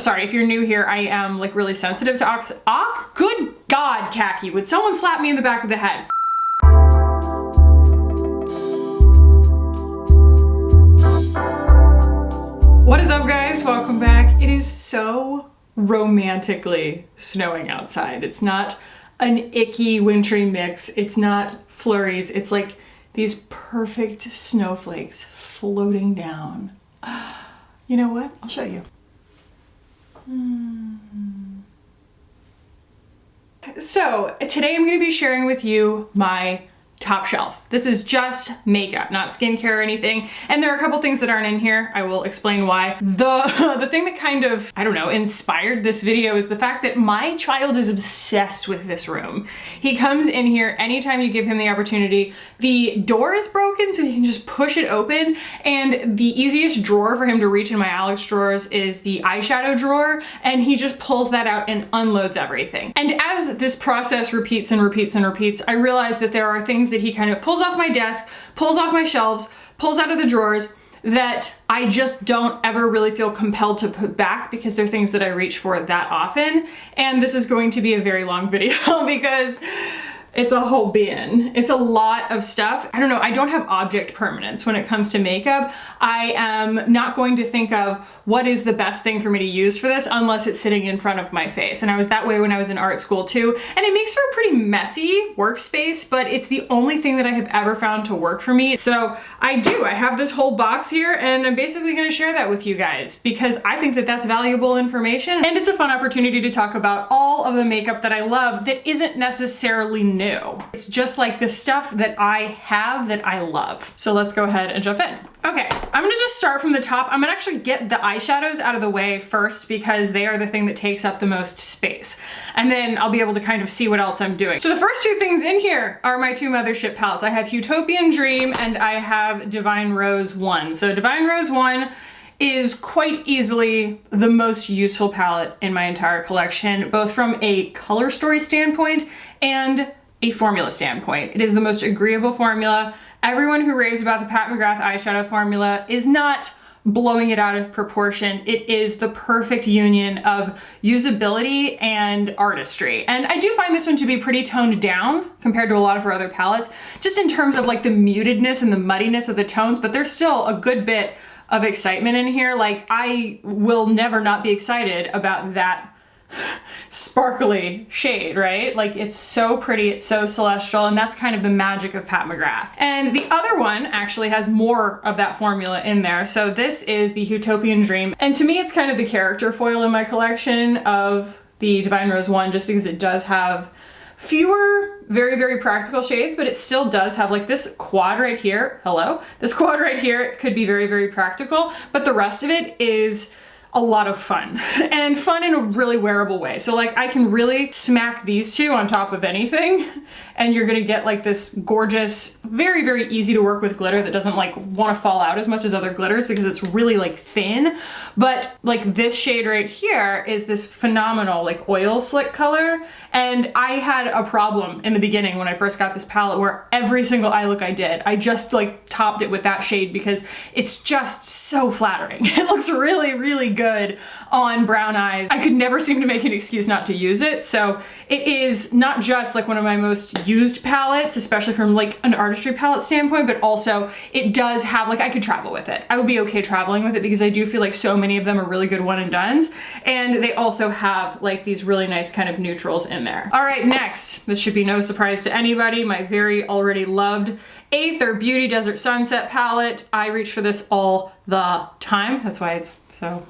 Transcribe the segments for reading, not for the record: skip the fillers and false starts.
sorry, if you're new here, I am like really sensitive to good God, Khaki, would someone slap me in the back of the head? What is up, guys? Welcome back. It is so romantically snowing outside. It's not an icky wintry mix. It's not flurries. It's like these perfect snowflakes floating down. You know what? I'll show you. So today I'm going to be sharing with you my top shelf. This is just makeup, not skincare or anything. And there are a couple things that aren't in here. I will explain why. The thing that kind of, I don't know, inspired this video is the fact that my child is obsessed with this room. He comes in here anytime you give him the opportunity. The door is broken, so he can just push it open. And the easiest drawer for him to reach in my Alex drawers is the eyeshadow drawer. And he just pulls that out and unloads everything. And as this process repeats and repeats and repeats, I realize that there are things that he kind of pulls off my desk, pulls off my shelves, pulls out of the drawers that I just don't ever really feel compelled to put back because they're things that I reach for that often. And this is going to be a very long video because it's a whole bin. It's a lot of stuff. I don't know, I don't have object permanence when it comes to makeup. I am not going to think of what is the best thing for me to use for this unless it's sitting in front of my face. And I was that way when I was in art school too. And it makes for a pretty messy workspace, but it's the only thing that I have ever found to work for me. So I have this whole box here and I'm basically gonna share that with you guys because I think that that's valuable information. And it's a fun opportunity to talk about all of the makeup that I love that isn't necessarily new. It's just like the stuff that I have that I love. So let's go ahead and jump in. Okay, I'm gonna just start from the top. I'm gonna actually get the eyeshadows out of the way first because they are the thing that takes up the most space. And then I'll be able to kind of see what else I'm doing. So the first two things in here are my two mothership palettes. I have Utopian Dream and I have Divine Rose 1. So Divine Rose 1 is quite easily the most useful palette in my entire collection, both from a color story standpoint and a formula standpoint. It is the most agreeable formula. Everyone who raves about the Pat McGrath eyeshadow formula is not blowing it out of proportion. It is the perfect union of usability and artistry. And I do find this one to be pretty toned down compared to a lot of her other palettes, just in terms of like the mutedness and the muddiness of the tones, but there's still a good bit of excitement in here. Like I will never not be excited about that sparkly shade, right? Like it's so pretty, it's so celestial, and that's kind of the magic of Pat McGrath. And the other one actually has more of that formula in there. So this is the Utopian Dream. And to me, it's kind of the character foil in my collection of the Divine Rose 1, just because it does have fewer very, very practical shades, but it still does have like this quad right here. Hello? This quad right here could be very, very practical, but the rest of it is a lot of fun, and fun in a really wearable way. So like I can really smack these two on top of anything and you're gonna get like this gorgeous, very, very easy to work with glitter that doesn't like want to fall out as much as other glitters because it's really like thin. But like this shade right here is this phenomenal like oil slick color. And I had a problem in the beginning when I first got this palette where every single eye look I did, I just like topped it with that shade because it's just so flattering. It looks really, really good on brown eyes. I could never seem to make an excuse not to use it. So it is not just like one of my most used palettes, especially from like an artistry palette standpoint, but also it does have like, I could travel with it. I would be okay traveling with it because I do feel like so many of them are really good one and dones. And they also have like these really nice kind of neutrals in there. All right, next, this should be no surprise to anybody, my very already loved Aether Beauty Desert Sunset palette. I reach for this all the time. That's why it's so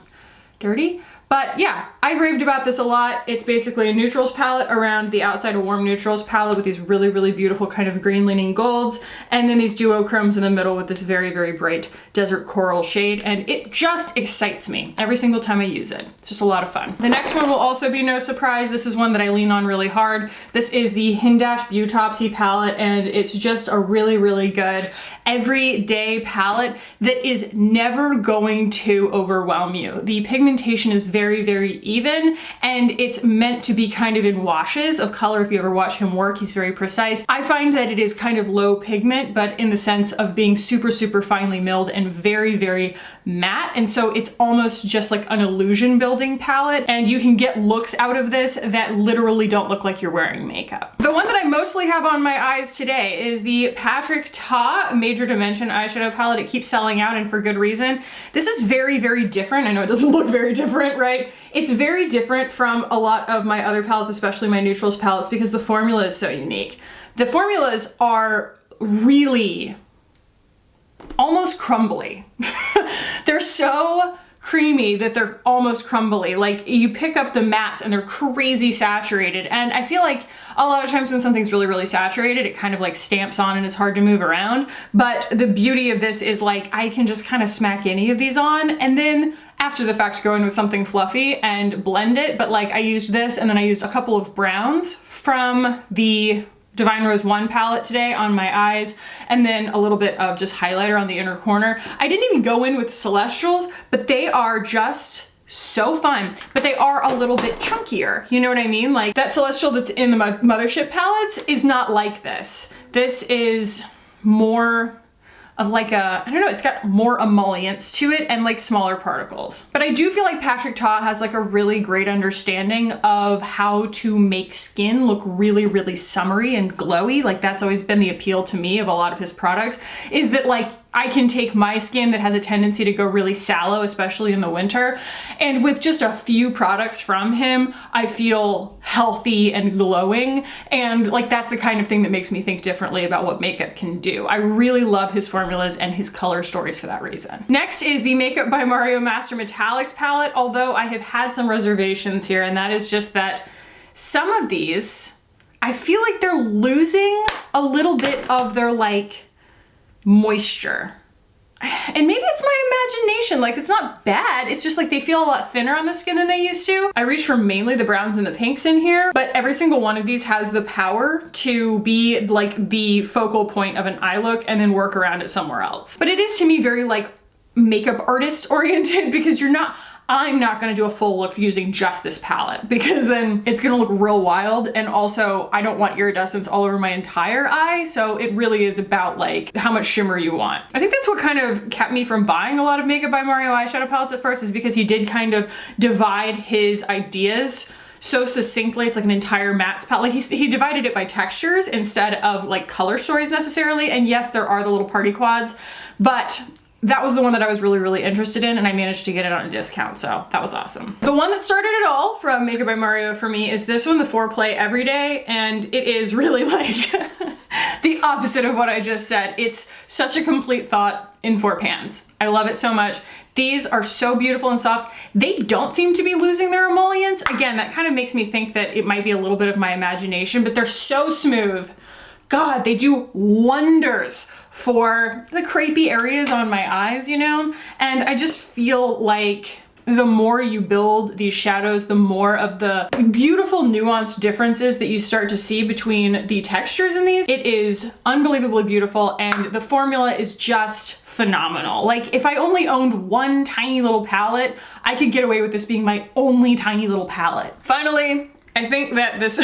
dirty. But yeah, I've raved about this a lot. It's basically a neutrals palette around the outside, a warm neutrals palette with these really, really beautiful kind of green leaning golds, and then these duochromes in the middle with this very, very bright desert coral shade, and it just excites me every single time I use it. It's just a lot of fun. The next one will also be no surprise. This is one that I lean on really hard. This is the Hindash Beautopsy palette, and it's just a really, really good everyday palette that is never going to overwhelm you. The pigmentation is very, very even, and it's meant to be kind of in washes of color. If you ever watch him work, he's very precise. I find that it is kind of low pigment, but in the sense of being super, super finely milled and very, very matte. And so it's almost just like an illusion building palette, and you can get looks out of this that literally don't look like you're wearing makeup. The one that I mostly have on my eyes today is the Patrick Ta Major Dimension eyeshadow palette. It keeps selling out, and for good reason. This is very, very different. I know it doesn't look very different, right? It's very different from a lot of my other palettes, especially my neutrals palettes, because the formula is so unique. The formulas are really almost crumbly. They're so creamy that they're almost crumbly. Like, you pick up the mattes and they're crazy saturated, and I feel like a lot of times when something's really, really saturated, it kind of like stamps on and is hard to move around. But the beauty of this is, like, I can just kind of smack any of these on and then after the fact go in with something fluffy and blend it. But like, I used this, and then I used a couple of browns from the Divine Rose 1 palette today on my eyes, and then a little bit of just highlighter on the inner corner. I didn't even go in with Celestials, but they are just so fun, but they are a little bit chunkier. You know what I mean? Like, that Celestial that's in the Mothership palettes is not like this. This is more of like a, I don't know, it's got more emollients to it and like smaller particles. But I do feel like Patrick Ta has like a really great understanding of how to make skin look really, really summery and glowy. Like, that's always been the appeal to me of a lot of his products, is that like, I can take my skin that has a tendency to go really sallow, especially in the winter, and with just a few products from him, I feel healthy and glowing, and like, that's the kind of thing that makes me think differently about what makeup can do. I really love his formulas and his color stories for that reason. Next is the Makeup by Mario Master Metallics palette, although I have had some reservations here, and that is just that some of these, I feel like they're losing a little bit of their like moisture. And maybe it's my imagination, like, it's not bad, it's just like they feel a lot thinner on the skin than they used to. I reached for mainly the browns and the pinks in here, but every single one of these has the power to be like the focal point of an eye look and then work around it somewhere else. But it is, to me, very like makeup artist oriented, because I'm not gonna do a full look using just this palette, because then it's gonna look real wild, and also I don't want iridescence all over my entire eye, so it really is about like how much shimmer you want. I think that's what kind of kept me from buying a lot of Makeup by Mario eyeshadow palettes at first, is because he did kind of divide his ideas so succinctly. It's like an entire matte palette. Like, he divided it by textures instead of like color stories necessarily, and yes, there are the little party quads, but that was the one that I was really, really interested in, and I managed to get it on a discount, so that was awesome. The one that started it all from Makeup by Mario for me is this one, the Foreplay Everyday, and it is really like the opposite of what I just said. It's such a complete thought in 4 pans. I love it so much. These are so beautiful and soft. They don't seem to be losing their emollients. Again, that kind of makes me think that it might be a little bit of my imagination, but they're so smooth. God, they do wonders for the crepey areas on my eyes, you know? And I just feel like the more you build these shadows, the more of the beautiful nuanced differences that you start to see between the textures in these. It is unbelievably beautiful, and the formula is just phenomenal. Like, if I only owned one tiny little palette, I could get away with this being my only tiny little palette. Finally, I think that this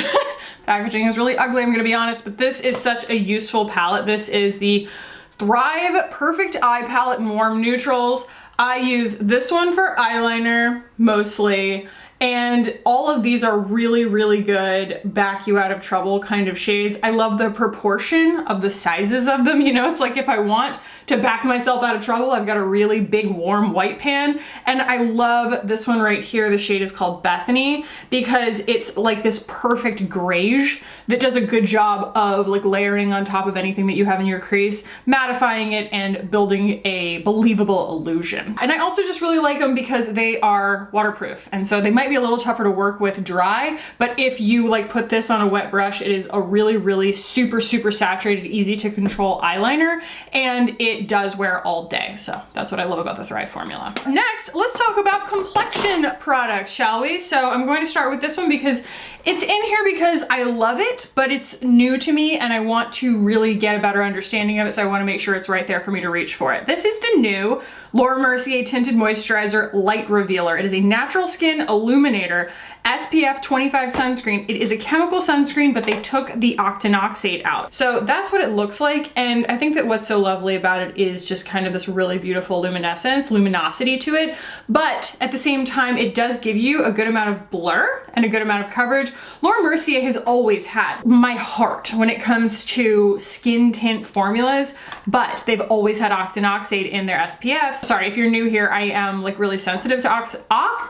packaging is really ugly, I'm gonna be honest, but this is such a useful palette. This is the Thrive Perfect Eye Palette in Warm Neutrals. I use this one for eyeliner mostly, and all of these are really, really good back you out of trouble kind of shades. I love the proportion of the sizes of them. You know, it's like if I want to back myself out of trouble, I've got a really big warm white pan. And I love this one right here. The shade is called Bethany, because it's like this perfect grayish that does a good job of like layering on top of anything that you have in your crease, mattifying it and building a believable illusion. And I also just really like them because they are waterproof. And so they might be a little tougher to work with dry, but if you like put this on a wet brush, it is a really, really super, super saturated, easy to control eyeliner, and it does wear all day. So that's what I love about the Thrive formula. Next, let's talk about complexion products, shall we? So I'm going to start with this one because it's in here because I love it, but it's new to me and I want to really get a better understanding of it, so I want to make sure it's right there for me to reach for it. This is the new Laura Mercier Tinted Moisturizer Light Revealer. It is a natural skin illuminator, SPF 25 sunscreen. It is a chemical sunscreen, but they took the octinoxate out. So that's what it looks like, and I think that what's so lovely about it is just kind of this really beautiful luminosity to it, but at the same time, it does give you a good amount of blur and a good amount of coverage. Laura Mercier has always had my heart when it comes to skin tint formulas, but they've always had octinoxate in their SPFs. Sorry, if you're new here, I am like really sensitive to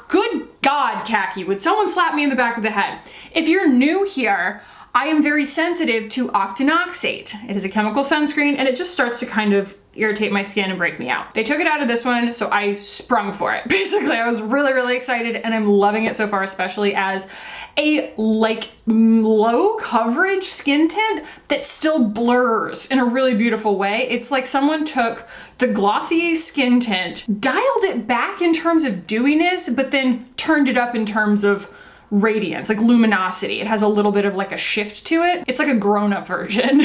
good God, Khaki, would someone slap me in the back of the head? If you're new here, I am very sensitive to octinoxate. It is a chemical sunscreen and it just starts to kind of irritate my skin and break me out. They took it out of this one, so I sprung for it. Basically, I was really, really excited and I'm loving it so far, especially as a like low coverage skin tint that still blurs in a really beautiful way. It's like someone took the glossy skin tint, dialed it back in terms of dewiness, but then turned it up in terms of radiance, like luminosity. It has a little bit of like a shift to it. It's like a grown-up version.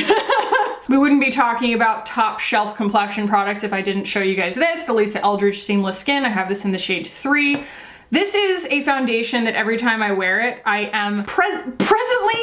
We wouldn't be talking about top shelf complexion products if I didn't show you guys this, the Lisa Eldridge Seamless Skin. I have this in the shade 3. This is a foundation that every time I wear it, I am presently,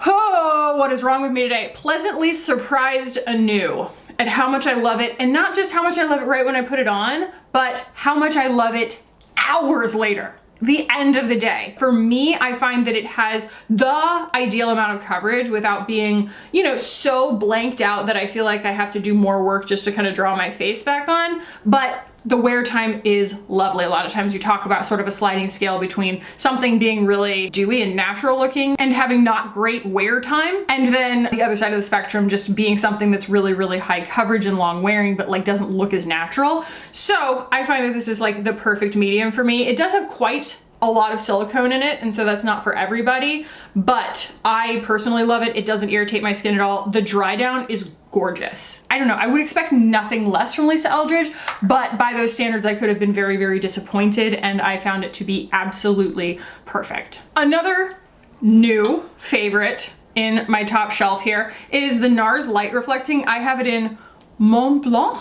oh, what is wrong with me today? Pleasantly surprised anew at how much I love it, and not just how much I love it right when I put it on, but how much I love it hours later. The end of the day. For me, I find that it has the ideal amount of coverage without being, you know, so blanked out that I feel like I have to do more work just to kind of draw my face back on. But the wear time is lovely. A lot of times you talk about sort of a sliding scale between something being really dewy and natural looking and having not great wear time, and then the other side of the spectrum just being something that's really, really high coverage and long wearing, but like doesn't look as natural. So I find that this is like the perfect medium for me. It does have quite a lot of silicone in it, and so that's not for everybody, but I personally love it. It doesn't irritate my skin at all. The dry down is gorgeous. I don't know, I would expect nothing less from Lisa Eldridge, but by those standards I could have been very, very disappointed, and I found it to be absolutely perfect. Another new favorite in my top shelf here is the Nars Light Reflecting. I have it in Mont Blanc.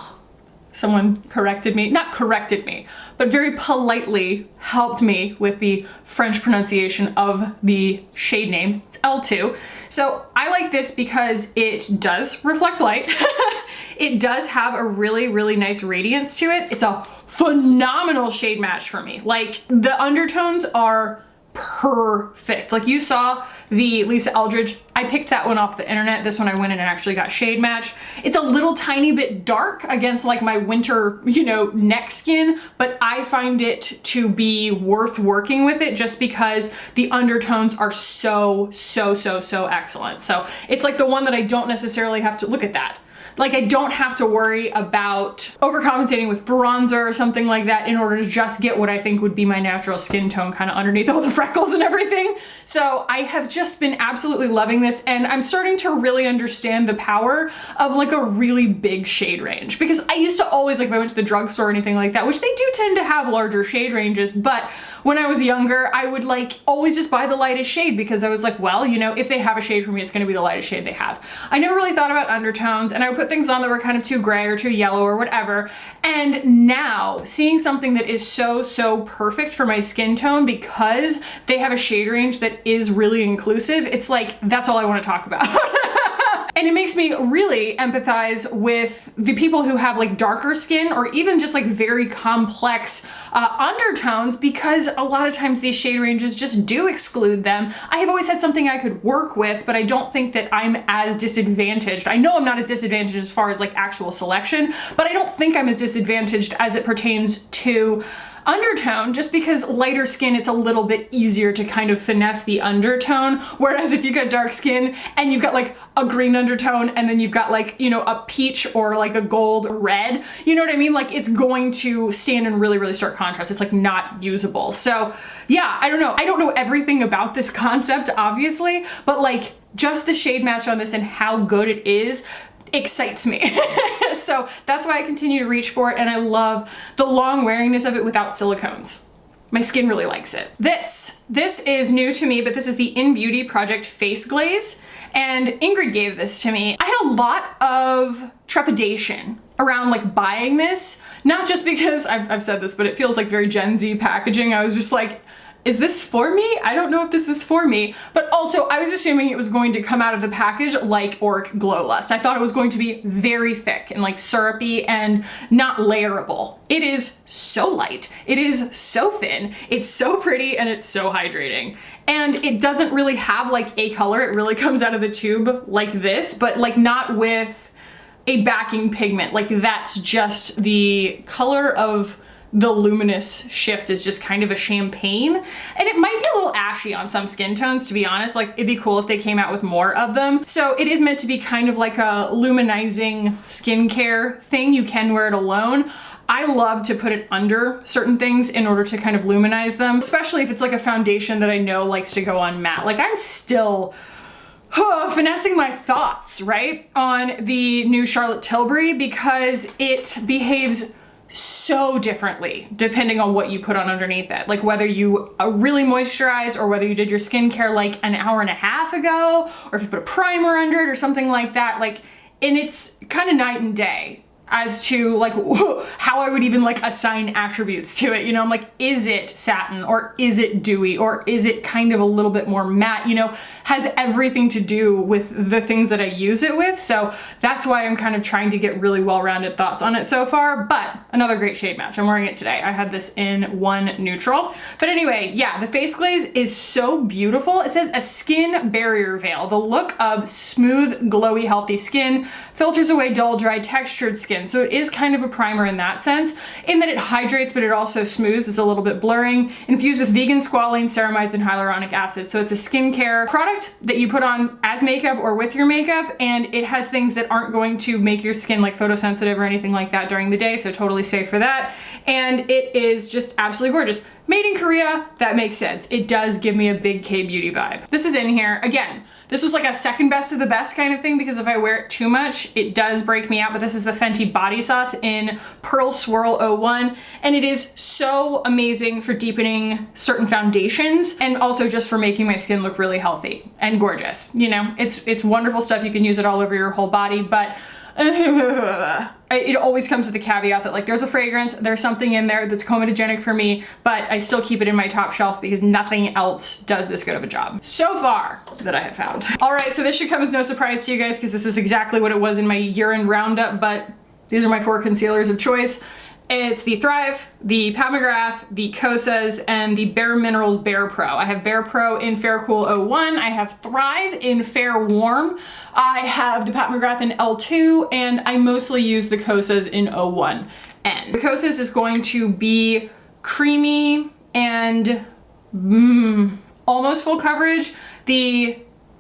Someone corrected me, not corrected me, but very politely helped me with the French pronunciation of the shade name. It's L2. So I like this because it does reflect light. It does have a really, really nice radiance to it. It's a phenomenal shade match for me. Like, the undertones are perfect. Like, you saw the Lisa Eldridge, I picked that one off the internet. This one I went in and actually got shade matched. It's a little tiny bit dark against like my winter, you know, neck skin, but I find it to be worth working with it just because the undertones are so excellent. So it's like the one that I don't necessarily have to look at that. Like, I don't have to worry about overcompensating with bronzer or something like that in order to just get what I think would be my natural skin tone kind of underneath all the freckles and everything. So I have just been absolutely loving this, and I'm starting to really understand the power of like a really big shade range, because I used to always, like if I went to the drugstore or anything like that, which they do tend to have larger shade ranges, but when I was younger, I would like always just buy the lightest shade because I was like, well, you know, if they have a shade for me, it's gonna be the lightest shade they have. I never really thought about undertones, and I would put things on that were kind of too gray or too yellow or whatever. And now seeing something that is so perfect for my skin tone because they have a shade range that is really inclusive, it's like, that's all I want to talk about. And it makes me really empathize with the people who have like darker skin or even just like very complex undertones, because a lot of times these shade ranges just do exclude them. I have always had something I could work with, but I don't think that I'm as disadvantaged. I know I'm not as disadvantaged as far as like actual selection, but I don't think I'm as disadvantaged as it pertains to undertone, just because lighter skin, it's a little bit easier to kind of finesse the undertone. Whereas if you got dark skin and you've got like a green undertone and then you've got like, you know, a peach or like a gold red, you know what I mean? Like it's going to stand in really, really stark contrast. It's like not usable. So yeah, I don't know. I don't know everything about this concept, obviously, but like just the shade match on this and how good it is excites me. So that's why I continue to reach for it, and I love the long wearingness of it without silicones. My skin really likes it. This is new to me, but this is the In Beauty Project Face Glaze, and Ingrid gave this to me. I had a lot of trepidation around like buying this, not just because I've said this, but it feels like very Gen Z packaging. I was just like, is this for me? I don't know if this is for me. But also I was assuming it was going to come out of the package like Oric Glow Lust. I thought it was going to be very thick and like syrupy and not layerable. It is so light. It is so thin. It's so pretty and it's so hydrating. And it doesn't really have like a color. It really comes out of the tube like this, but like not with a backing pigment. Like that's just the color of the luminous shift is just kind of a champagne, and it might be a little ashy on some skin tones, to be honest. Like it'd be cool if they came out with more of them. So it is meant to be kind of like a luminizing skincare thing. You can wear it alone. I love to put it under certain things in order to kind of luminize them, especially if it's like a foundation that I know likes to go on matte. Like I'm still finessing my thoughts, right, on the new Charlotte Tilbury, because it behaves so differently depending on what you put on underneath it. Like whether you really moisturize or whether you did your skincare like an hour and a half ago, or if you put a primer under it or something like that. Like, and it's kind of night and day as to like how I would even like assign attributes to it. You know, I'm like, is it satin or is it dewy or is it kind of a little bit more matte? You know, has everything to do with the things that I use it with. So that's why I'm kind of trying to get really well-rounded thoughts on it so far. But another great shade match. I'm wearing it today. I had this in one neutral. But anyway, yeah, the face glaze is so beautiful. It says a skin barrier veil. The look of smooth, glowy, healthy skin filters away dull, dry, textured skin. So it is kind of a primer in that sense, in that it hydrates, but it also smooths. It's a little bit blurring. Infused with vegan squalane, ceramides, and hyaluronic acid. So it's a skincare product that you put on as makeup or with your makeup, and it has things that aren't going to make your skin like photosensitive or anything like that during the day, so totally safe for that. And it is just absolutely gorgeous. Made in Korea, that makes sense. It does give me a big K-beauty vibe. This is in here. Again, this was like a second best of the best kind of thing, because if I wear it too much, it does break me out. But this is the Fenty Body Sauce in Pearl Swirl 01. And it is so amazing for deepening certain foundations and also just for making my skin look really healthy and gorgeous. You know, it's wonderful stuff. You can use it all over your whole body, but it always comes with a caveat that like there's a fragrance, there's something in there that's comedogenic for me, but I still keep it in my top shelf because nothing else does this good of a job so far that I have found. All right, so this should come as no surprise to you guys because this is exactly what it was in my year-end roundup, but these are my 4 concealers of choice. It's the Thrive, the Mcgrath, the Kosas, and the Bare Minerals Bare Pro. I have Bare Pro in Fair Cool 01. I have Thrive in Fair Warm. I have the Mcgrath in L2, and I mostly use the Kosas in 01. And the Kosas is going to be creamy and almost full coverage. The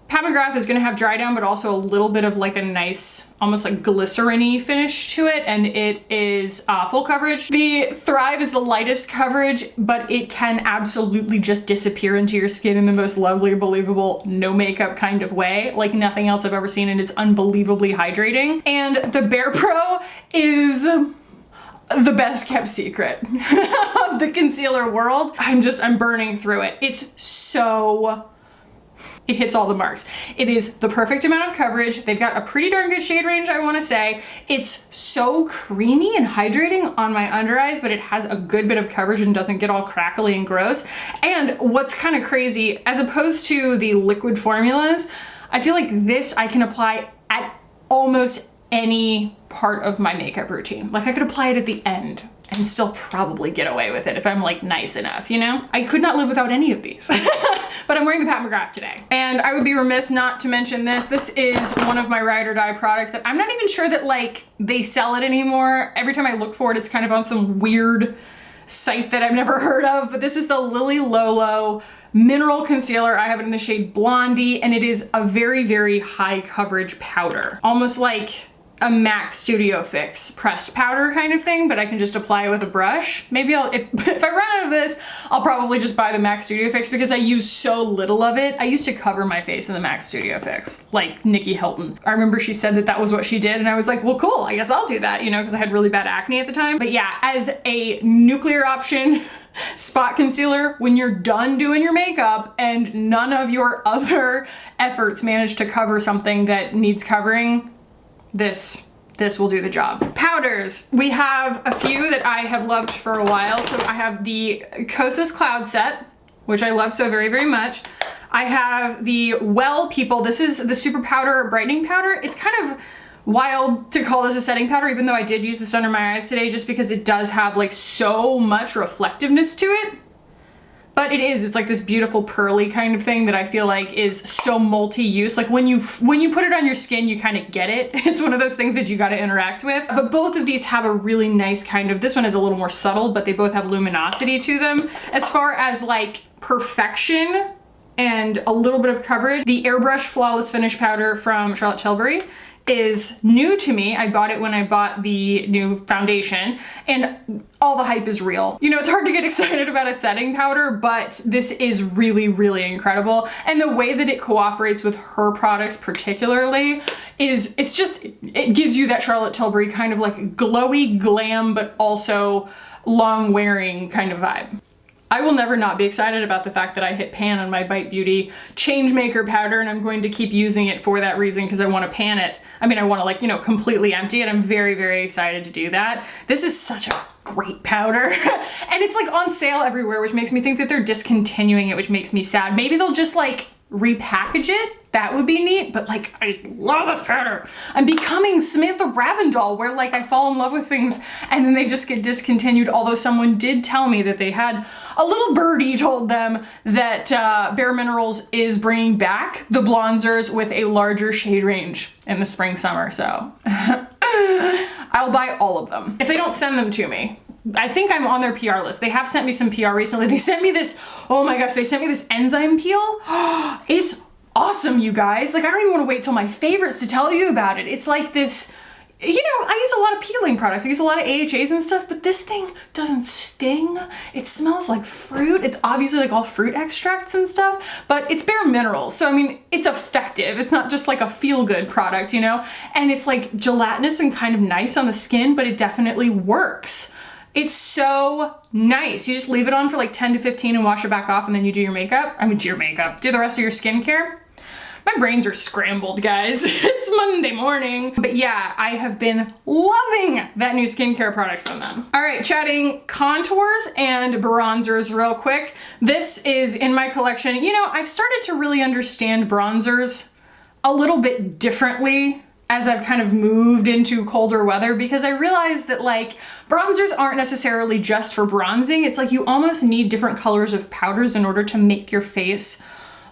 Mcgrath is going to have dry down, but also a little bit of like a nice, almost like glycerin-y finish to it, and it is full coverage. The Thrive is the lightest coverage, but it can absolutely just disappear into your skin in the most lovely, believable, no makeup kind of way, like nothing else I've ever seen, and it's unbelievably hydrating. And the Bare Pro is the best kept secret of the concealer world. I'm burning through it. It hits all the marks. It is the perfect amount of coverage. They've got a pretty darn good shade range, I wanna say. It's so creamy and hydrating on my under eyes, but it has a good bit of coverage and doesn't get all crackly and gross. And what's kind of crazy, as opposed to the liquid formulas, I feel like this I can apply at almost any part of my makeup routine. Like I could apply it at the end and still probably get away with it if I'm like nice enough, you know? I could not live without any of these. But I'm wearing the Mcgrath today. And I would be remiss not to mention this. This is one of my ride or die products that I'm not even sure that like they sell it anymore. Every time I look for it, it's kind of on some weird site that I've never heard of, but this is the Lolo Mineral Concealer. I have it in the shade Blondie, and it is a very, very high coverage powder. Almost like a MAC Studio Fix pressed powder kind of thing, but I can just apply it with a brush. Maybe if I run out of this, I'll probably just buy the MAC Studio Fix because I use so little of it. I used to cover my face in the MAC Studio Fix, like Nikki Hilton. I remember she said that that was what she did, and I was like, well, cool, I guess I'll do that, you know, because I had really bad acne at the time. But yeah, as a nuclear option, spot concealer when you're done doing your makeup and none of your other efforts manage to cover something that needs covering, this will do the job. Powders. We have a few that I have loved for a while. So I have the Kosas Cloud Set, which I love so very, very much. I have the Well People. This is the Super Powder Brightening Powder. It's kind of wild to call this a setting powder, even though I did use this under my eyes today just because it does have like so much reflectiveness to it. But it's like this beautiful pearly kind of thing that I feel like is so multi-use. Like when you put it on your skin, you kind of get it. It's one of those things that you got to interact with. But both of these have a really nice kind of, this one is a little more subtle, but they both have luminosity to them. As far as like perfection and a little bit of coverage, the Airbrush Flawless Finish Powder from Charlotte Tilbury is new to me. I bought it when I bought the new foundation, and all the hype is real. You know, it's hard to get excited about a setting powder, but this is really, really incredible. And the way that it cooperates with her products particularly is, it gives you that Charlotte Tilbury kind of like glowy glam, but also long wearing kind of vibe. I will never not be excited about the fact that I hit pan on my Bite Beauty Changemaker powder, and I'm going to keep using it for that reason because I want to pan it. I mean, I want to like, you know, completely empty it. I'm very, very excited to do that. This is such a great powder and it's like on sale everywhere, which makes me think that they're discontinuing it, which makes me sad. Maybe they'll just like repackage it. That would be neat, but like, I love this powder. I'm becoming Samantha Ravindall, where like I fall in love with things and then they just get discontinued, although someone did tell me that they had, a little birdie told them that Bare Minerals is bringing back the bronzers with a larger shade range in the spring, summer, so I'll buy all of them. If they don't send them to me, I think I'm on their PR list. They have sent me some PR recently. They sent me this, oh my gosh, they sent me this Enzyme Peel. It's awesome, you guys. Like, I don't even want to wait till my favorites to tell you about it. It's like this, you know, I use a lot of peeling products. I use a lot of AHAs and stuff, but this thing doesn't sting. It smells like fruit. It's obviously like all fruit extracts and stuff, but it's Bare Minerals. So, I mean, it's effective. It's not just like a feel-good product, you know? And it's like gelatinous and kind of nice on the skin, but it definitely works. It's so nice. You just leave it on for like 10 to 15 and wash it back off, and then you do your makeup. I mean, do the rest of your skincare. My brains are scrambled, guys. It's Monday morning. But yeah, I have been loving that new skincare product from them. All right, chatting contours and bronzers real quick. This is in my collection. You know, I've started to really understand bronzers a little bit differently as I've kind of moved into colder weather, because I realized that like bronzers aren't necessarily just for bronzing. It's like you almost need different colors of powders in order to make your face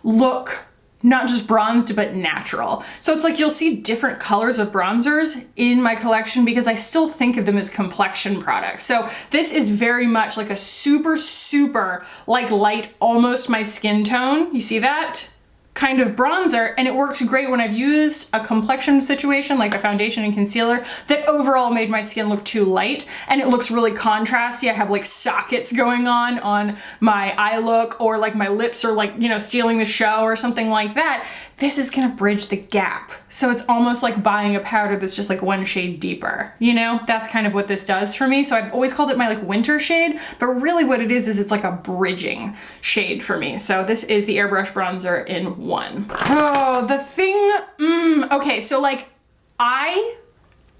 look not just bronzed, but natural. So it's like you'll see different colors of bronzers in my collection because I still think of them as complexion products. So this is very much like a super, super like light, almost my skin tone. You see that? Kind of bronzer, and it works great when I've used a complexion situation like a foundation and concealer that overall made my skin look too light, and it looks really contrasty. I have like sockets going on my eye look, or like my lips are like, you know, stealing the show or something like that. This is gonna bridge the gap. So it's almost like buying a powder that's just like one shade deeper, you know? That's kind of what this does for me. So I've always called it my like winter shade, but really what it is it's like a bridging shade for me. So this is the Airbrush bronzer in one. Oh, the thing, okay, so like I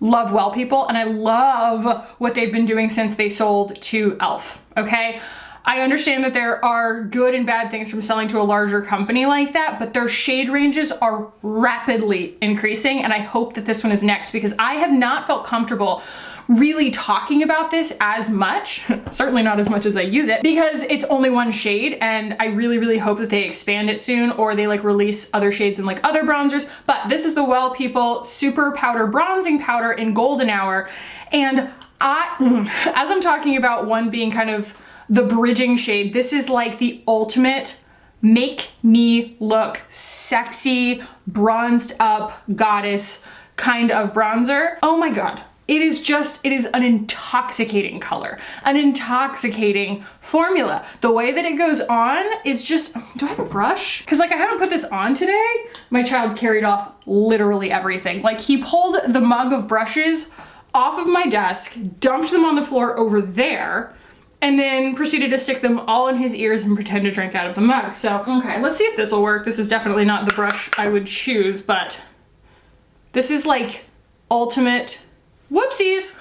love Well People, and I love what they've been doing since they sold to e.l.f., okay? I understand that there are good and bad things from selling to a larger company like that, but their shade ranges are rapidly increasing, and I hope that this one is next, because I have not felt comfortable really talking about this as much, certainly not as much as I use it, because it's only one shade, and I really, really hope that they expand it soon, or they like release other shades in like other bronzers. But this is the Well People Super Powder Bronzing Powder in Golden Hour, and As I'm talking about one being kind of the bridging shade, this is like the ultimate make me look sexy, bronzed up goddess kind of bronzer. Oh my God. It is an intoxicating color, an intoxicating formula. The way that it goes on is just, do I have a brush? Because like I haven't put this on today. My child carried off literally everything. Like he pulled the mug of brushes off of my desk, dumped them on the floor over there, and then proceeded to stick them all in his ears and pretend to drink out of the mug. So, okay, let's see if this will work. This is definitely not the brush I would choose, but this is like ultimate. Whoopsies!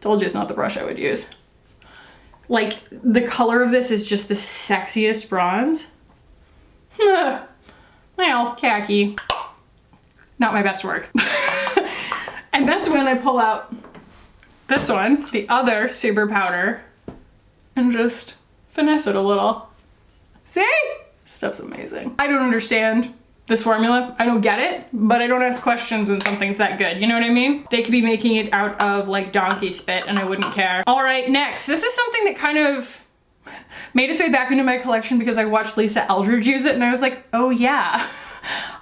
Told you it's not the brush I would use. Like, the color of this is just the sexiest bronze. Well, khaki. Not my best work. And that's when I pull out this one, the other super powder, and just finesse it a little. See? Stuff's amazing. I don't understand this formula. I don't get it, but I don't ask questions when something's that good. You know what I mean? They could be making it out of like donkey spit and I wouldn't care. All right, next. This is something that kind of made its way back into my collection because I watched Lisa Eldridge use it and I was like, oh yeah.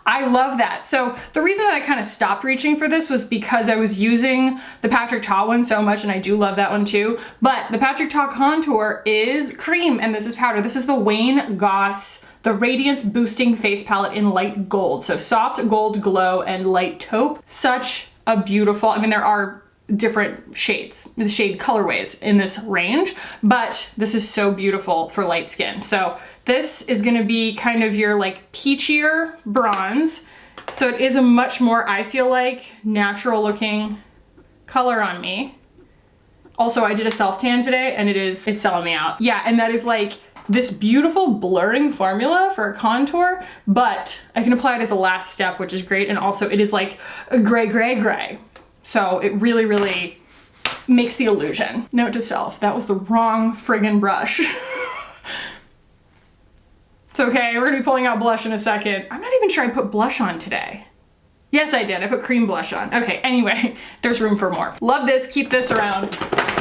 I love that. So the reason that I kind of stopped reaching for this was because I was using the Patrick Ta one so much, and I do love that one too. But the Patrick Ta contour is cream and this is powder. This is the Wayne Goss, the Radiance Boosting Face Palette in light gold. So soft gold glow and light taupe. Such a beautiful, I mean, there are different shades, the shade colorways in this range, but this is so beautiful for light skin. So this is gonna be kind of your like peachier bronze. So it is a much more, I feel like, natural looking color on me. Also, I did a self tan today and it's selling me out. Yeah, and that is like this beautiful blurring formula for a contour, but I can apply it as a last step, which is great. And also it is like a gray, gray, gray. So it really, really makes the illusion. Note to self, that was the wrong friggin' brush. It's okay, we're gonna be pulling out blush in a second. I'm not even sure I put blush on today. Yes, I did, I put cream blush on. Okay, anyway, there's room for more. Love this, keep this around.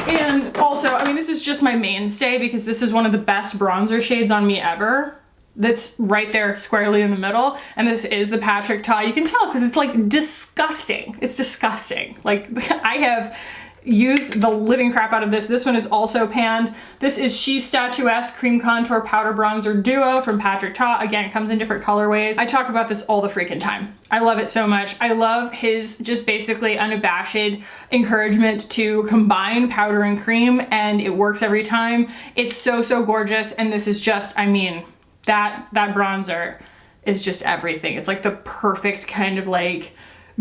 And also, I mean, this is just my mainstay because this is one of the best bronzer shades on me ever. That's right there squarely in the middle. And this is the Patrick Ta. You can tell because it's like disgusting. It's disgusting. Like I have used the living crap out of this. This one is also panned. This is She's Statuesque Cream Contour Powder Bronzer Duo from Patrick Ta. Again, it comes in different colorways. I talk about this all the freaking time. I love it so much. I love his just basically unabashed encouragement to combine powder and cream, and it works every time. It's so, so gorgeous. And this is just, I mean, that bronzer is just everything. It's like the perfect kind of like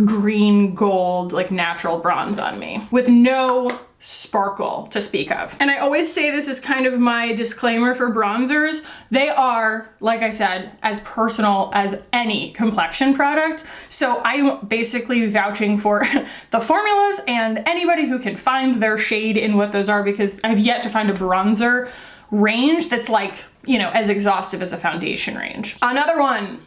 green gold, like natural bronze on me with no sparkle to speak of. And I always say this is kind of my disclaimer for bronzers. They are, like I said, as personal as any complexion product. So I'm basically vouching for the formulas and anybody who can find their shade in what those are, because I've yet to find a bronzer range that's like, you know, as exhaustive as a foundation range. Another one.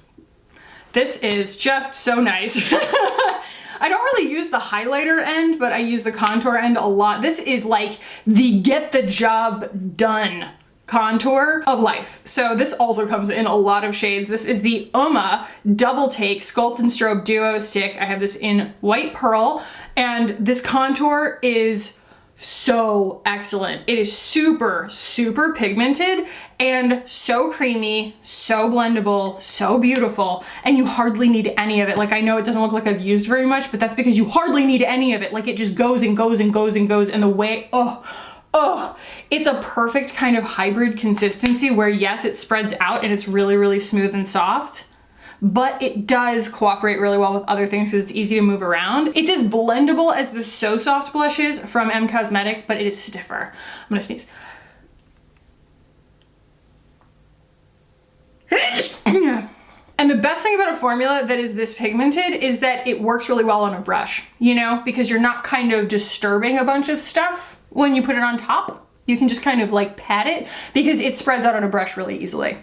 This is just so nice. I don't really use the highlighter end, but I use the contour end a lot. This is like the get the job done contour of life. So this also comes in a lot of shades. This is the Uma Double Take Sculpt and Strobe Duo Stick. I have this in White Pearl, and this contour is so excellent. It is super, super pigmented and so creamy, so blendable, so beautiful, and you hardly need any of it. Like, I know it doesn't look like I've used very much, but that's because you hardly need any of it. Like, it just goes and goes and goes and goes, and the way, oh, it's a perfect kind of hybrid consistency where yes, it spreads out and it's really, really smooth and soft, but it does cooperate really well with other things because it's easy to move around. It's as blendable as the So Soft blushes from M Cosmetics, but it is stiffer. I'm gonna sneeze. And the best thing about a formula that is this pigmented is that it works really well on a brush, you know, because you're not kind of disturbing a bunch of stuff when you put it on top. You can just kind of like pat it because it spreads out on a brush really easily.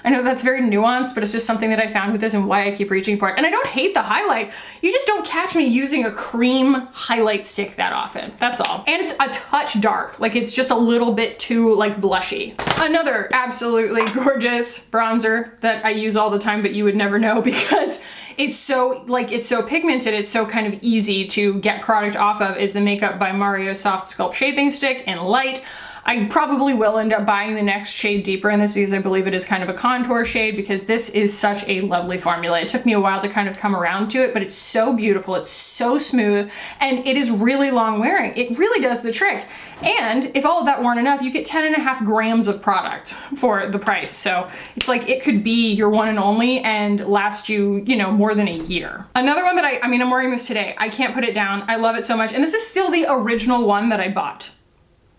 I know that's very nuanced, but it's just something that I found with this and why I keep reaching for it. And I don't hate the highlight. You just don't catch me using a cream highlight stick that often. That's all. And it's a touch dark. Like it's just a little bit too like blushy. Another absolutely gorgeous bronzer that I use all the time, but you would never know because it's so pigmented, it's so kind of easy to get product off of, is the Makeup by Mario Soft Sculpt Shaping Stick in Light. I probably will end up buying the next shade deeper in this because I believe it is kind of a contour shade, because this is such a lovely formula. It took me a while to kind of come around to it, but it's so beautiful, it's so smooth, and it is really long wearing. It really does the trick. And if all of that weren't enough, you get 10.5 grams of product for the price. So it's like it could be your one and only and last you, you know, more than a year. Another one that I mean, I'm wearing this today. I can't put it down. I love it so much. And this is still the original one that I bought.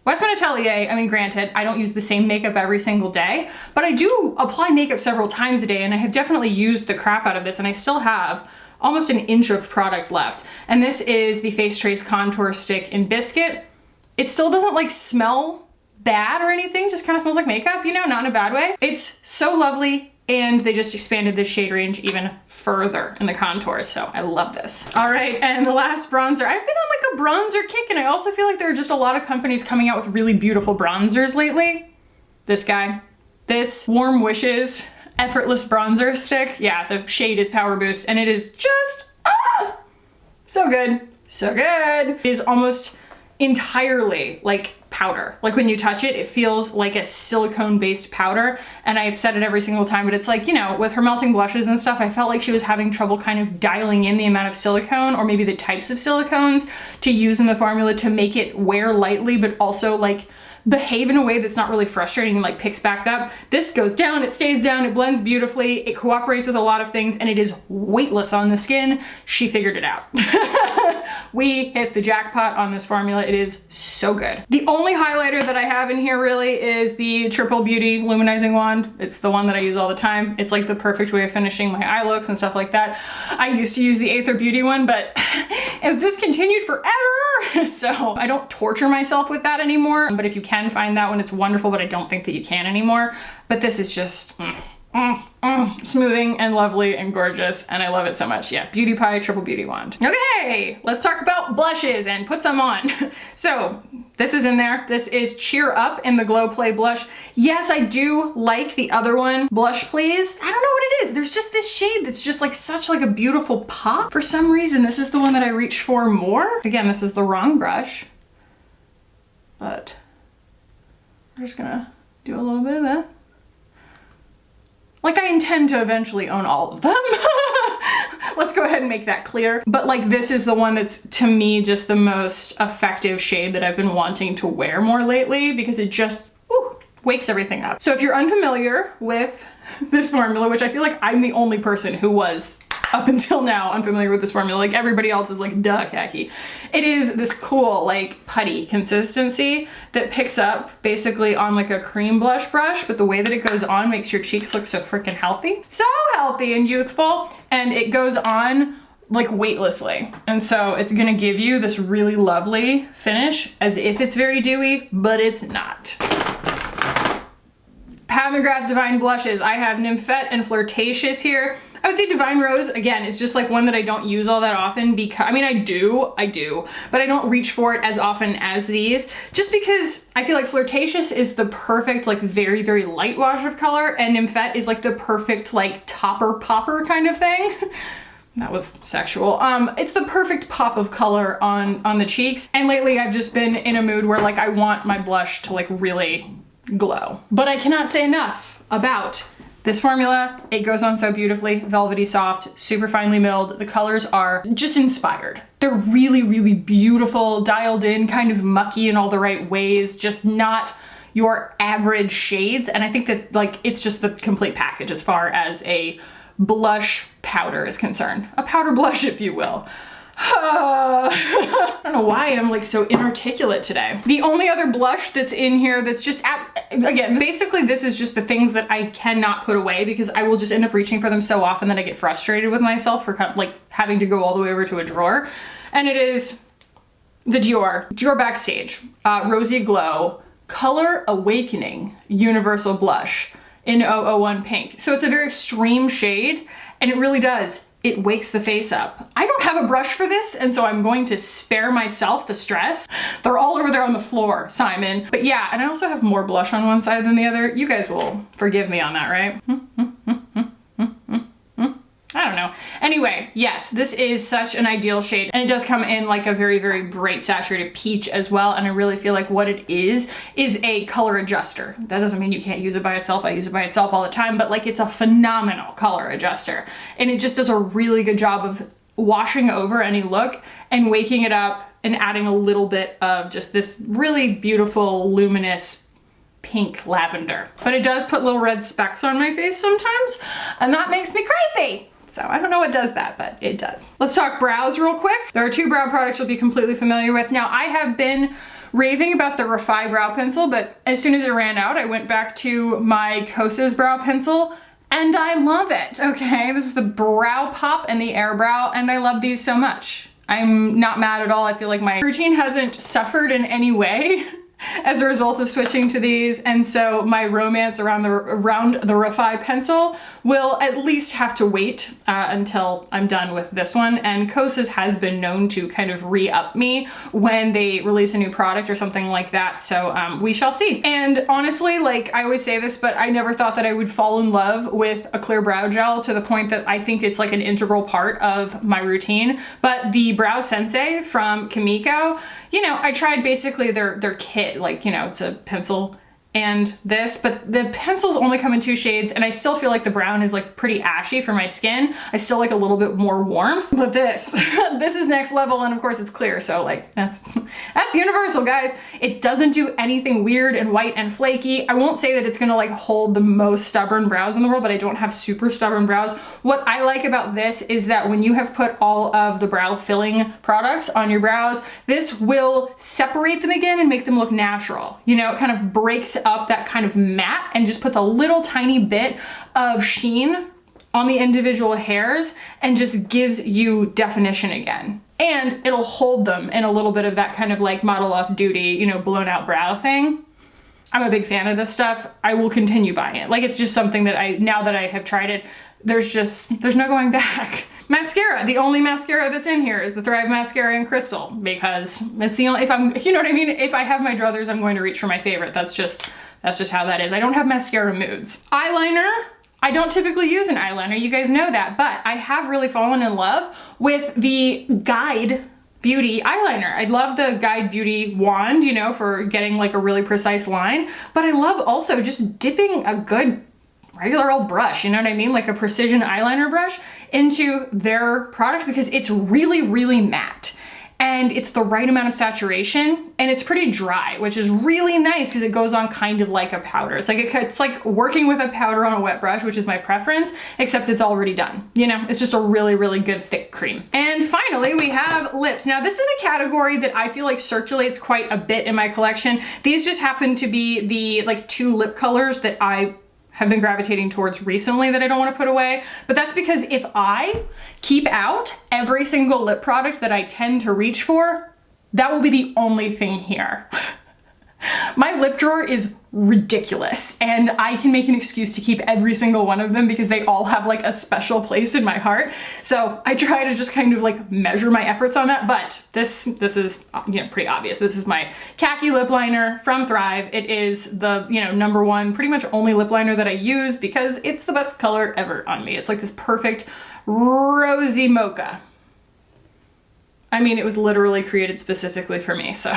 Westmin Atelier, I mean, granted, I don't use the same makeup every single day, but I do apply makeup several times a day, and I have definitely used the crap out of this, and I still have almost an inch of product left. And this is the Face Trace Contour Stick in Biscuit. It still doesn't like smell bad or anything, just kind of smells like makeup, you know, not in a bad way. It's so lovely, and they just expanded this shade range even further in the contours, so I love this. All right, and the last bronzer. I've been on like a bronzer kick, and I also feel like there are just a lot of companies coming out with really beautiful bronzers lately. This guy. This Warm Wishes Effortless Bronzer Stick. Yeah, the shade is Power Boost, and it is just, so good, so good. It is almost entirely like powder. Like when you touch it, it feels like a silicone-based powder. And I've said it every single time, but it's like, you know, with her melting blushes and stuff, I felt like she was having trouble kind of dialing in the amount of silicone, or maybe the types of silicones to use in the formula to make it wear lightly, but also like behave in a way that's not really frustrating and like picks back up. This goes down, it stays down, it blends beautifully, it cooperates with a lot of things, and it is weightless on the skin. She figured it out. We hit the jackpot on this formula. It is so good. The only highlighter that I have in here really is the Triple Beauty Luminizing Wand. It's the one that I use all the time. It's like the perfect way of finishing my eye looks and stuff like that. I used to use the Aether Beauty one, but it's discontinued forever. So I don't torture myself with that anymore. But if you can find that one, it's wonderful, but I don't think that you can anymore. But this is just smoothing and lovely and gorgeous, and I love it so much. Yeah, Beauty Pie Triple Beauty Wand. Okay, let's talk about blushes and put some on. So this is in there. This is Cheer Up in the Glow Play blush. Yes, I do like the other one, Blush Please. I don't know what it is. There's just this shade that's just like such like a beautiful pop. For some reason, this is the one that I reach for more. Again, this is the wrong brush, but we're just gonna do a little bit of that. Like I intend to eventually own all of them. Let's go ahead and make that clear. But like this is the one that's to me just the most effective shade that I've been wanting to wear more lately, because it just wakes everything up. So if you're unfamiliar with this formula, which I feel like I'm the only person who was up until now unfamiliar with this formula, like everybody else is like, duh, Khaki. It is this cool like putty consistency that picks up basically on like a cream blush brush, but the way that it goes on makes your cheeks look so freaking healthy. So healthy and youthful, and it goes on like weightlessly. And so it's gonna give you this really lovely finish as if it's very dewy, but it's not. Pat McGrath Divine Blushes. I have Nymphette and Flirtatious here. I would say Divine Rose, again, is just like one that I don't use all that often because, I mean, I do, but I don't reach for it as often as these, just because I feel like Flirtatious is the perfect, like very, very light wash of color, and Nymphette is like the perfect, like topper popper kind of thing. That was sexual. It's the perfect pop of color on the cheeks. And lately I've just been in a mood where like I want my blush to like really glow. But I cannot say enough about this formula. It goes on so beautifully, velvety soft, super finely milled. The colors are just inspired. They're really, really beautiful, dialed in, kind of mucky in all the right ways, just not your average shades. And I think that like, it's just the complete package as far as a blush powder is concerned. A powder blush, if you will. I don't know why I'm like so inarticulate today. The only other blush that's in here that's just, again, basically this is just the things that I cannot put away because I will just end up reaching for them so often that I get frustrated with myself for like having to go all the way over to a drawer. And it is the Dior Backstage Rosy Glow Color Awakening Universal Blush in 001 Pink. So it's a very extreme shade, and it really does. It wakes the face up. I don't have a brush for this, and so I'm going to spare myself the stress. They're all over there on the floor, Simon. But yeah, and I also have more blush on one side than the other. You guys will forgive me on that, right? I don't know. Anyway, yes, this is such an ideal shade, and it does come in like a very, very bright saturated peach as well. And I really feel like what it is a color adjuster. That doesn't mean you can't use it by itself. I use it by itself all the time, but like it's a phenomenal color adjuster. And it just does a really good job of washing over any look and waking it up and adding a little bit of just this really beautiful, luminous pink lavender. But it does put little red specks on my face sometimes, and that makes me crazy. So I don't know what does that, but it does. Let's talk brows real quick. There are two brow products you'll be completely familiar with. Now, I have been raving about the Refi brow pencil, but as soon as it ran out, I went back to my Kosas brow pencil, and I love it, okay? This is the Brow Pop and the Air Brow, and I love these so much. I'm not mad at all. I feel like my routine hasn't suffered in any way as a result of switching to these, and so my romance around the Refi pencil will at least have to wait until I'm done with this one. And Kosas has been known to kind of re-up me when they release a new product or something like that, so we shall see. And honestly, like I always say this, but I never thought that I would fall in love with a clear brow gel to the point that I think it's like an integral part of my routine. But the Brow Sensei from Kimiko, you know, I tried basically their kit. Like, you know, it's a pencil and this, but the pencils only come in 2 shades, and I still feel like the brown is like pretty ashy for my skin. I still like a little bit more warmth, but this is next level, and of course it's clear, so like that's universal, guys. It doesn't do anything weird and white and flaky. I won't say that it's gonna like hold the most stubborn brows in the world, but I don't have super stubborn brows. What I like about this is that when you have put all of the brow filling products on your brows, this will separate them again and make them look natural. You know, it kind of breaks up that kind of matte and just puts a little tiny bit of sheen on the individual hairs and just gives you definition again. And it'll hold them in a little bit of that kind of like model off duty, you know, blown out brow thing. I'm a big fan of this stuff. I will continue buying it. Like, it's just something that now that I have tried it, there's no going back. Mascara. The only mascara that's in here is the Thrive Mascara in Crystal, because it's the only, you know what I mean? If I have my druthers, I'm going to reach for my favorite. That's just how that is. I don't have mascara moods. Eyeliner. I don't typically use an eyeliner, you guys know that, but I have really fallen in love with the Guide Beauty eyeliner. I love the Guide Beauty wand, you know, for getting like a really precise line, but I love also just dipping a good regular old brush, you know what I mean? Like a precision eyeliner brush into their product, because it's really, really matte. And it's the right amount of saturation, and it's pretty dry, which is really nice because it goes on kind of like a powder. It's like working with a powder on a wet brush, which is my preference, except it's already done. You know, it's just a really, really good thick cream. And finally, we have lips. Now, this is a category that I feel like circulates quite a bit in my collection. These just happen to be the like 2 lip colors that I have been gravitating towards recently that I don't want to put away. But that's because if I keep out every single lip product that I tend to reach for, that will be the only thing here. My lip drawer is ridiculous, and I can make an excuse to keep every single one of them because they all have like a special place in my heart. So I try to just kind of like measure my efforts on that, but this is, you know, pretty obvious. This is my Khaki Lip Liner from Thrive. It is the, you know, #1, pretty much only lip liner that I use because it's the best color ever on me. It's like this perfect rosy mocha. I mean, it was literally created specifically for me, so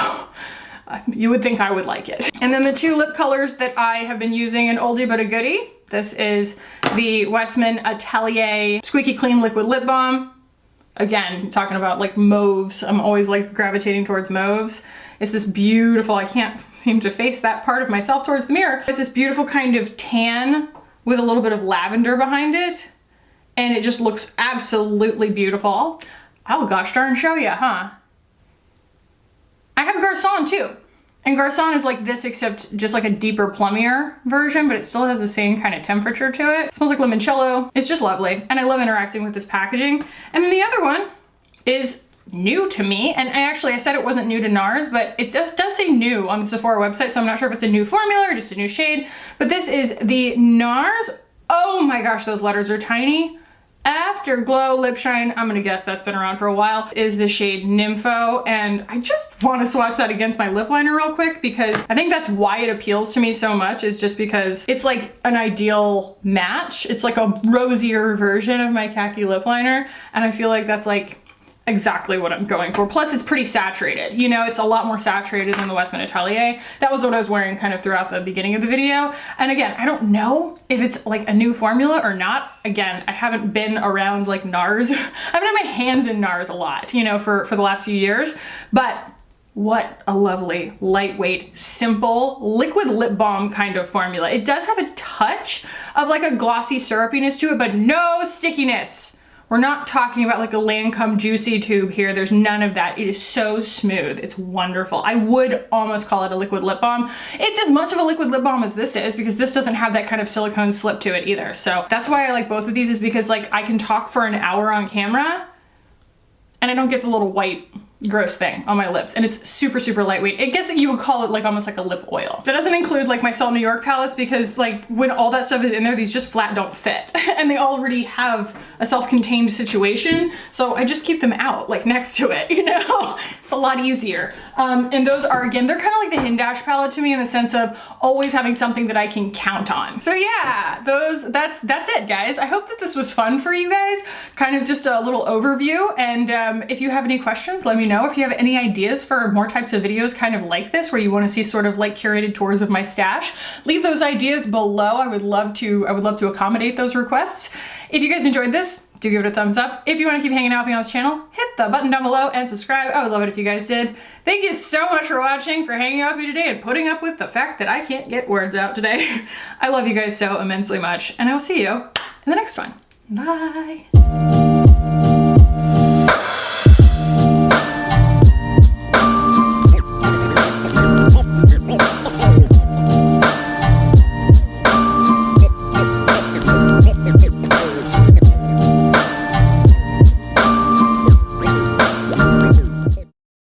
you would think I would like it. And then the 2 lip colors that I have been using, an oldie but a goodie. This is the Westmin Atelier Squeaky Clean Liquid Lip Balm. Again, talking about like mauves. I'm always like gravitating towards mauves. It's this beautiful, I can't seem to face that part of myself towards the mirror. It's this beautiful kind of tan with a little bit of lavender behind it. And it just looks absolutely beautiful. I'll gosh darn show ya, huh? I have Garcon too. And Garcon is like this, except just like a deeper plummier version, but it still has the same kind of temperature to it. It smells like limoncello. It's just lovely. And I love interacting with this packaging. And then the other one is new to me. And I said it wasn't new to Nars, but it just does say new on the Sephora website, so I'm not sure if it's a new formula or just a new shade. But this is the Nars, oh my gosh, those letters are tiny. Afterglow Lip Shine, I'm gonna guess that's been around for a while, is the shade Nympho, and I just want to swatch that against my lip liner real quick because I think that's why it appeals to me so much, is just because it's like an ideal match. It's like a rosier version of my Khaki Lip Liner, and I feel like that's like exactly what I'm going for. Plus it's pretty saturated, you know, it's a lot more saturated than the Westmin Atelier. That was what I was wearing kind of throughout the beginning of the video. And again, I don't know if it's like a new formula or not. Again, I haven't been around like Nars. I haven't had my hands in Nars a lot, you know, for the last few years, but what a lovely, lightweight, simple, liquid lip balm kind of formula. It does have a touch of like a glossy syrupiness to it, but no stickiness. We're not talking about like a Lancome Juicy tube here. There's none of that. It is so smooth. It's wonderful. I would almost call it a liquid lip balm. It's as much of a liquid lip balm as this is because this doesn't have that kind of silicone slip to it either. So that's why I like both of these, is because like I can talk for an hour on camera and I don't get the little white gross thing on my lips, and it's super, super lightweight. I guess you would call it like almost like a lip oil. That doesn't include like my Salt New York palettes, because like when all that stuff is in there, these just flat don't fit and they already have a self-contained situation, so I just keep them out like next to it, you know. It's a lot easier. And those are, again, they're kind of like the Hindash palette to me in the sense of always having something that I can count on. So yeah, that's it, guys. I hope that this was fun for you guys, kind of just a little overview. And if you have any questions, let me know. If you have any ideas for more types of videos kind of like this, where you want to see sort of like curated tours of my stash, leave those ideas below. I would love to accommodate those requests. If you guys enjoyed this, do give it a thumbs up. If you want to keep hanging out with me on this channel, hit the button down below and subscribe. I would love it if you guys did. Thank you so much for watching, for hanging out with me today, and putting up with the fact that I can't get words out today. I love you guys so immensely much, and I will see you in the next one. Bye.